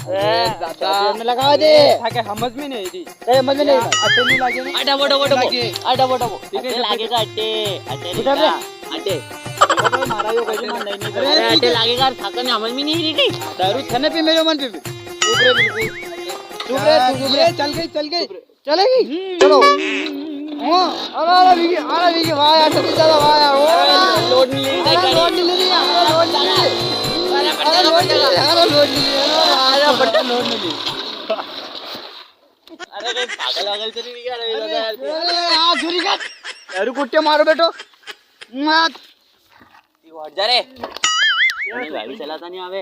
दादा में लगावा दे थाके समझ में नहीं दी समझ में नहीं अट्टे नहीं लागे ना अड्डा बोटो ठीक है लागेगा अट्टे मारा यो कहीं ना नहीं अरे अट्टे लागेगा थाकन समझ में नहीं रही दारू खाने पे मेरे मन पे चुप रे बिल्कुल चुप रे चल गई चलेगी चलो अरे विकी वाह यार सभी ज्यादा वाह यार लोड नहीं ले रही लोड नहीं ले रही अरे पागल तो नहीं क्या रे छुरी का दारू कुट्टे मारो बेटो मत हट जा रे गाड़ी चलाता नहीं आवे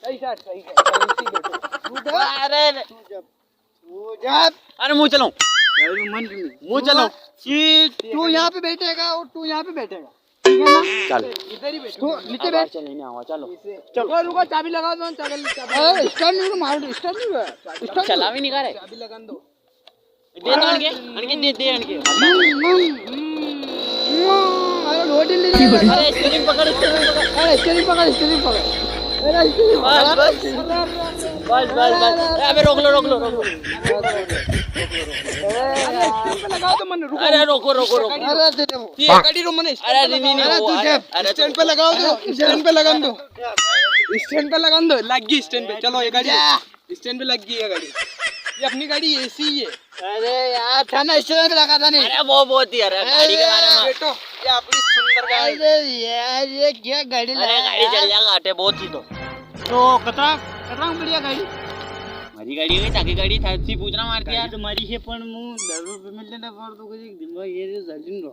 सही अरे मुंह चलाऊं मुंह चलो तू यहाँ पे बैठेगा और तू यहाँ पे बैठेगा ठीक है ना चल इधर ही बैठ तू नीचे बैठ चल नहीं आवा चलो चलो रुको चाबी लगा दो चाबी स्टार्ट नहीं मार स्टार्ट नहीं स्टार्ट चला भी नहीं कर रहे चाबी लगा दो दे तो अनके दे अनके अरे रोटी ले ले अरे स्टीयरिंग पकड़ अरे स्टीयरिंग पकड़ अरे बस अबे रोक लो लगा दो मन रुको अरे रोको अरे दे दो ये गाड़ी रो मने अरे नहीं अरे तू स्टैंड पे लगाओ दो स्टैंड पे लगा दो लग गई स्टैंड पे चलो ये गाड़ी स्टैंड पे लग गई ये गाड़ी ये अपनी गाड़ी एसी ही है अरे यार थाना स्टैंड पे लगा था नहीं अरे वो बहुत ही यार गाड़ी के बारे में बेटो ये अपनी सुंदर गाड़ी अरे यार ये क्या गाड़ी अरे गाड़ी चल जाएगा आटे बहुत ही तो कतरा बढ़िया गाड़ी मारी गाड़ी गई ताकि गाड़ी थाची पूछना मारती यार तुम्हारी है पण मु दारू पे मिलने ना पर तो कुछ दिमाग ये जलिन रो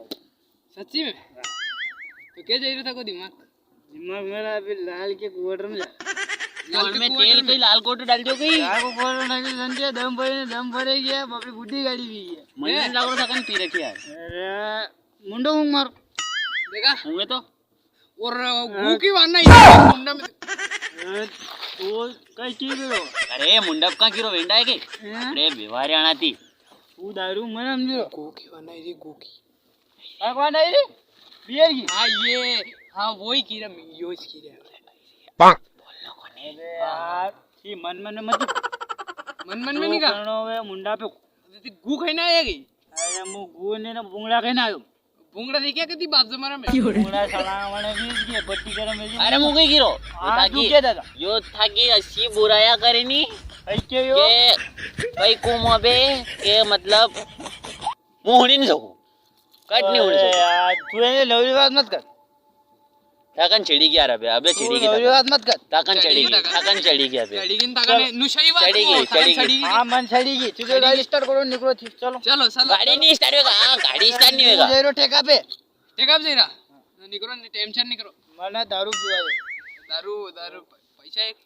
सच्ची में तो क्या जाई रहा था को दिमाग मेरा अभी लाल के क्वार्टर में लाल में तेल कोई लाल कोट डाल दियो कहीं लाल को क्वार्टर नहीं संजय दम भरे गया बापी बुड्ढी गाड़ी भी है मैंने लागो था पी रखी यार अरे मुंडो मार देखा होंगे तो और गू की वाना इधर मुंडा में तो कई चीज रो अरे मुंडप का किरो वेंडा है के अरे बेवारे आना थी तू दारू मन समझो गू की वाना है गू की भगवान है रे बियर की हां ये हां वही की रे यूज की रे बोलना कोने अरे यार ये मन में नहीं का वे मुंडा पे गू खाई ना आएगी अरे मु गू ने ना बुंगड़ा खाई ना आयो बुंगड़ा देखिया कदी बाप जमाना में बुंगड़ा सला वाले बीज के बट्टी करे में अरे मुंगे गिरो तू के दादा यो था कि अच्छी बुराया करेनी ऐके यो के भाई को मोबे के मतलब मोहनी नहीं सकू कट नहीं होने सकू यार तू ये लवली बात मत कर ताकन चढ़ी गया रे अबे चढ़ी गई लवली बात मत कर ताकन चढ़ी गया बे चढ़ी गई ताकन नुशाई बात चढ़ी गई हां मन चढ़ी गई तुझे गाड़ी स्टार्ट करो निकलो चलो गाड़ी नहीं स्टार्ट होगा हां गाड़ी स्टार्ट नहीं होगा जेरो टेका पे जेरा निकरो टेंशन नहीं करो मने दारू पीवा दे दारू पैसा एक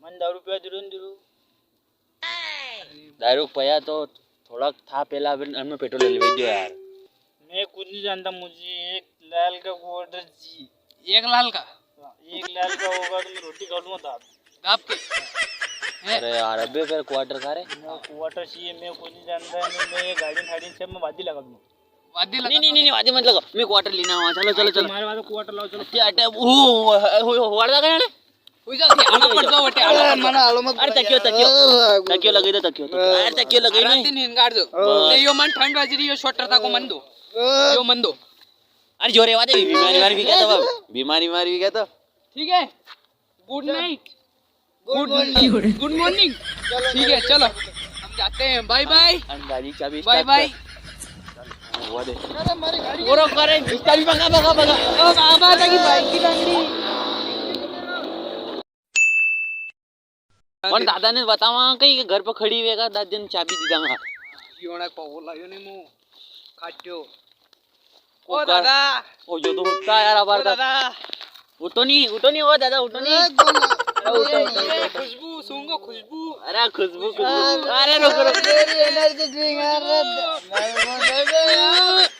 मन दारू पीवा दिरू दारू पया तो थोड़ा था पहला हमने पेट्रोल ले दियो यार मैं कुछ नहीं जानता मुझे एक लाल का ऑर्डर जी एक लाल का होगा तो मैं रोटी खा लूंगा दाब के अरे यार अबे फिर क्वार्टर का रे क्वार्टर चाहिए मैं कुछ नहीं जानता मैं ये गाड़ी से मैं वादी लगा दूंगा नहीं वादी मत लगा मैं क्वार्टर लेना हुआ चलो तुम्हारे वाला क्वार्टर लाओ चलो क्या अटे ओ वाड़ा का ने हो जाती आना पड़ जाओ बटे मना आलो मत अरे तकियो लगी दे अरे तकियो लगी नहीं नींद काट दो ले यो मन ठंड बाज रही यो शॉर्टर ता को मन दो यो मन दो अरे जोरे वादे बीमारी भी क्या तो बीमारी भी क्या तो ठीक है गुड नाइट गुड मॉर्निंग ठीक है चलो हम जाते हैं बाय बाय गाड़ी चाबी बाय वो दे अरे हमारी गाड़ी पूरा करे चाबी भगा ओ बाबा की बाइक की टंगड़ी और दादा ने बतावा कहीं घर पे खड़ी हुएगा दादा ने चाबी दी दांगा योना पावला यो ने मु काट्यो ओ दादा ओ जो तो उठता यार अबार दादा उठो नहीं ओ दादा उठो नहीं खुशबू सूंघो खुशबू अरे खुशबू अरे रुको एनर्जी ड्रिंक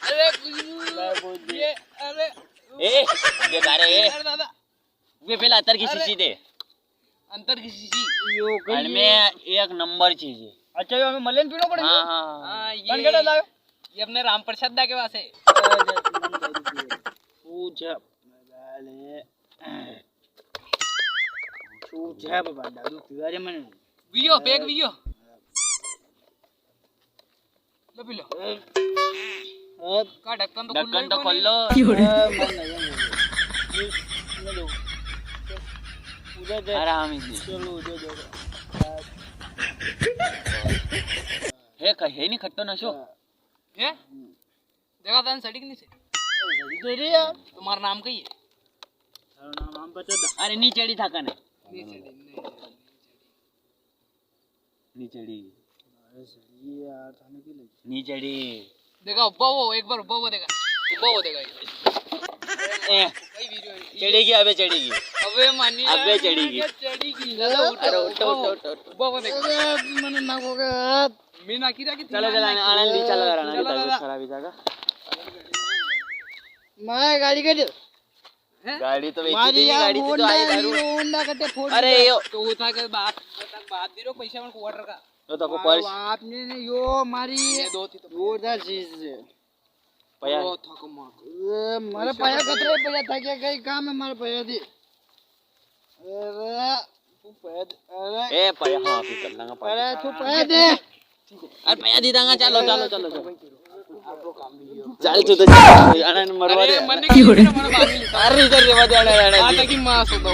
अरे खुशबू ये अरे ये गारे दादा वे पहले अंतर की शीशी दे अंतर की शीशी यो में एक नंबर चीज है अच्छा ये हमें मलेन पीना पड़ेगा हां ये कौन लायो ये अपने राम प्रसाद दा के पास है पूछ डाले શું છે બાબા દારૂ પીવારે મને વિયો બેગ વિયો લો પી લો કા ઢક્કન તો ઢક્કન તો ખોલ્લો હે કહે ની ખટ્ટો નશો હે દેખા તને સડી કે નહીં છે તમારું નામ કહીએ નામ બતા અરે ની ચડી થાકા ને નહીં ચડી ની ચડી यार थाने की लगी ની ચડી देखा उब्बा वो एक बार उब्बा वो देखा એ कई वीडियो ચડી ગઈ હવે ચડી ગઈ अबे मानी अबे चढ़ी गई। चढ़ी गई अरे उठो उठो उठो उब्बा वो देखा मैंने ना को गया मैं ना किया कि चलो चलो आनंद ली चलो आनंद ली तबीयत खराब जाएगा मैं गाड़ी कर गाड़ी तो बेची थी गाड़ी थी तो आई दारू होंडा कटे फोड़ अरे यो तो होता है कि बात दे रहा पैसा मेरे को ऑर्डर का तो को पर्स आपने ने यो मारी ये दो थी तो जोरदार चीज है पया वो था कमाल मारे पाया कतरे पया था क्या कई काम है मारे पाया थी अरे तू पाया अरे ए पया हां फिर कर लांगा अरे तू पाया दे अरे पया दी दांगा चलो चलो चलो चल तू तो आनंद मरवा दे मन ने की मेरा मन बात अरे इधर रेवा दे आता की मां सो दो